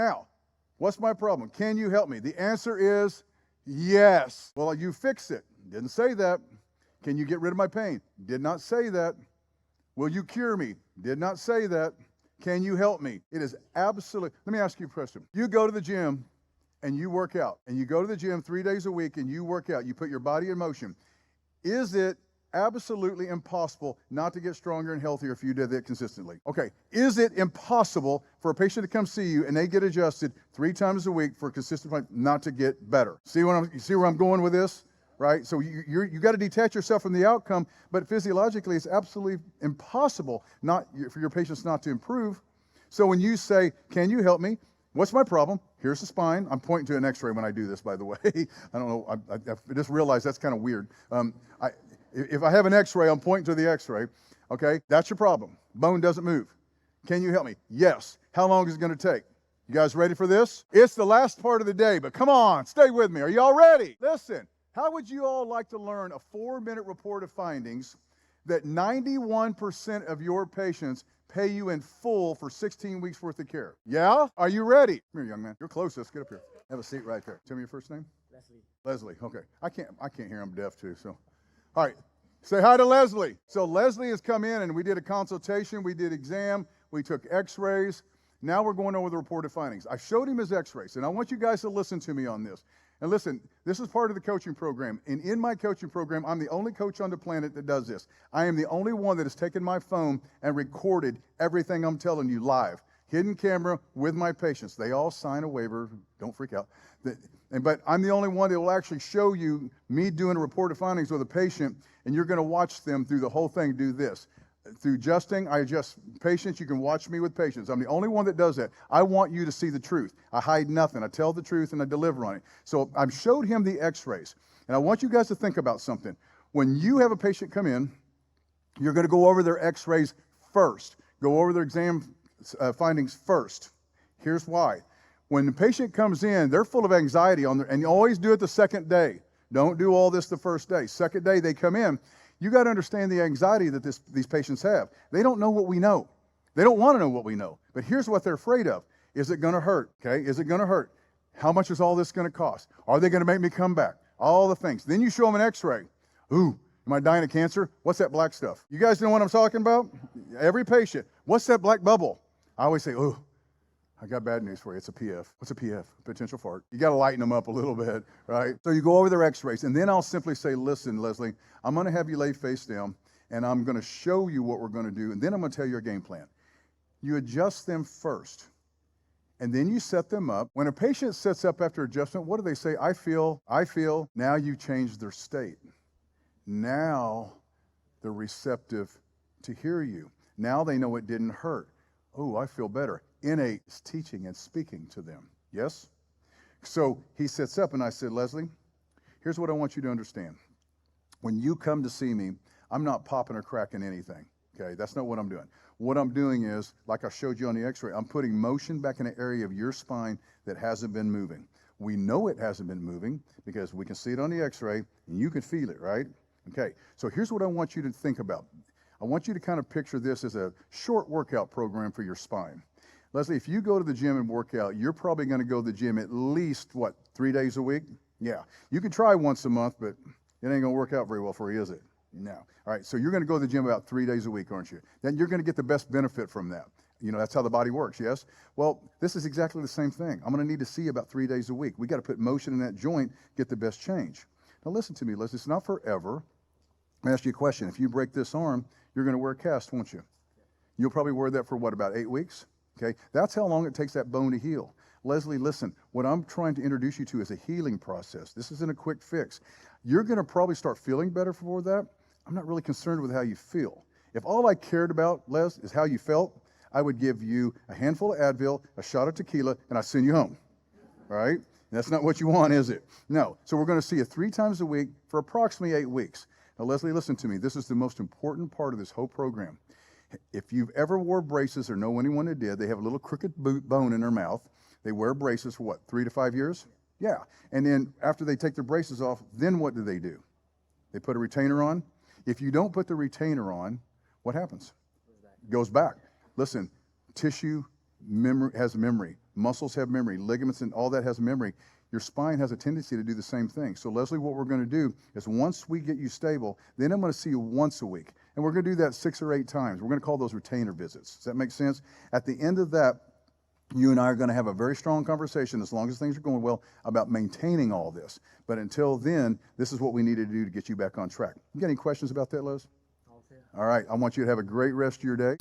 Now, what's my problem? Can you help me? The answer is yes. Well, you fix it. Didn't say that. Can you get rid of my pain? Did not say that. Will you cure me? Did not say that. Can you help me? It is absolutely. Let me ask you a question. You go to the gym and you work out, and you go to the gym 3 days a week and you work out. You put your body in motion. Is it absolutely impossible not to get stronger and healthier if you did that consistently? Okay. Is it impossible for a patient to come see you and they get adjusted 3 times a week for a consistent plan not to get better? You see where I'm going with this? Right? So you got to detach yourself from the outcome, but physiologically it's absolutely impossible for your patients not to improve. So when you say, can you help me? What's my problem? Here's the spine. I'm pointing to an x-ray when I do this, by the way. I don't know. I just realized that's kind of weird. If I have an x-ray, I'm pointing to the x-ray. Okay? That's your problem. Bone doesn't move. Can you help me? Yes. How long is it going to take? You guys ready for this? It's the last part of the day, but come on, stay with me. Are you all ready? Listen. How would you all like to learn a 4-minute report of findings that 91% of your patients pay you in full for 16 weeks worth of care? Yeah? Are you ready? Come here, young man. You're closest. Get up here. Have a seat right there. Tell me your first name. Leslie. Leslie. Okay. I can't hear. I'm deaf too. So, all right. Say hi to Leslie. So Leslie has come in and we did a consultation. We did exam. We took x-rays. Now we're going over the reported findings. I showed him his x-rays, and I want you guys to listen to me on this. And listen, this is part of the coaching program. And in my coaching program, I'm the only coach on the planet that does this. I am the only one that has taken my phone and recorded everything I'm telling you live. Hidden camera with my patients. They all sign a waiver. Don't freak out. But I'm the only one that will actually show you me doing a report of findings with a patient, and you're going to watch them through the whole thing do this. Through adjusting, I adjust patients. You can watch me with patients. I'm the only one that does that. I want you to see the truth. I hide nothing. I tell the truth and I deliver on it. So I showed him the x-rays. And I want you guys to think about something. When you have a patient come in, you're going to go over their x-rays first. Go over their exam findings first. Here's why. When the patient comes in, they're full of anxiety and you always do it the second day. Don't do all this the first day. Second day they come in. You got to understand the anxiety that these patients have. They don't know what we know. They don't want to know what we know. But here's what they're afraid of. Is it going to hurt? Okay, is it going to hurt? How much is all this going to cost? Are they going to make me come back? All the things. Then you show them an x-ray. Ooh, am I dying of cancer? What's that black stuff? You guys know what I'm talking about? Every patient. What's that black bubble? I always say, ooh. I got bad news for you. It's a PF. What's a PF? Potential fart. You got to lighten them up a little bit, right? So you go over their x-rays, and then I'll simply say, listen, Leslie, I'm going to have you lay face down, and I'm going to show you what we're going to do, and then I'm going to tell you your game plan. You adjust them first, and then you set them up. When a patient sets up after adjustment, what do they say? I feel. Now you change their state. Now they're receptive to hear you. Now they know it didn't hurt. Oh, I feel better. Innate is teaching and speaking to them. Yes? So he sits up and I said, Leslie, here's what I want you to understand. When you come to see me, I'm not popping or cracking anything. Okay? That's not what I'm doing. What I'm doing is, like I showed you on the x-ray, I'm putting motion back in an area of your spine that hasn't been moving. We know it hasn't been moving because we can see it on the x-ray and you can feel it, right? Okay. So here's what I want you to think about. I want you to kind of picture this as a short workout program for your spine. Leslie, if you go to the gym and work out, you're probably going to go to the gym at least, 3 days a week? Yeah. You can try once a month, but it ain't going to work out very well for you, is it? No. All right, so you're going to go to the gym about 3 days a week, aren't you? Then you're going to get the best benefit from that. You know, that's how the body works, yes? Well, this is exactly the same thing. I'm going to need to see you about 3 days a week. We got to put motion in that joint, get the best change. Now listen to me, Leslie, it's not forever. Let me ask you a question. If you break this arm, you're going to wear a cast, won't you? You'll probably wear that for about 8 weeks? Okay, that's how long it takes that bone to heal. Leslie, listen, what I'm trying to introduce you to is a healing process. This isn't a quick fix. You're going to probably start feeling better for that. I'm not really concerned with how you feel. If all I cared about, Les, is how you felt, I would give you a handful of Advil, a shot of tequila, and I'd send you home. All right? That's not what you want, is it? No. So we're going to see you 3 times a week for approximately 8 weeks. Now, Leslie, listen to me. This is the most important part of this whole program. If you've ever wore braces or know anyone that did, they have a little crooked bone in their mouth. They wear braces for 3 to 5 years? Yeah. And then after they take their braces off, then what do? They put a retainer on. If you don't put the retainer on, what happens? It goes back. Listen, tissue has memory. Muscles have memory, ligaments and all that has memory. Your spine has a tendency to do the same thing. So Leslie, what we're going to do is once we get you stable, then I'm going to see you once a week. And we're going to do that 6 or 8 times. We're going to call those retainer visits. Does that make sense? At the end of that, you and I are going to have a very strong conversation, as long as things are going well, about maintaining all this. But until then, this is what we need to do to get you back on track. You got any questions about that, Les? All right. I want you to have a great rest of your day.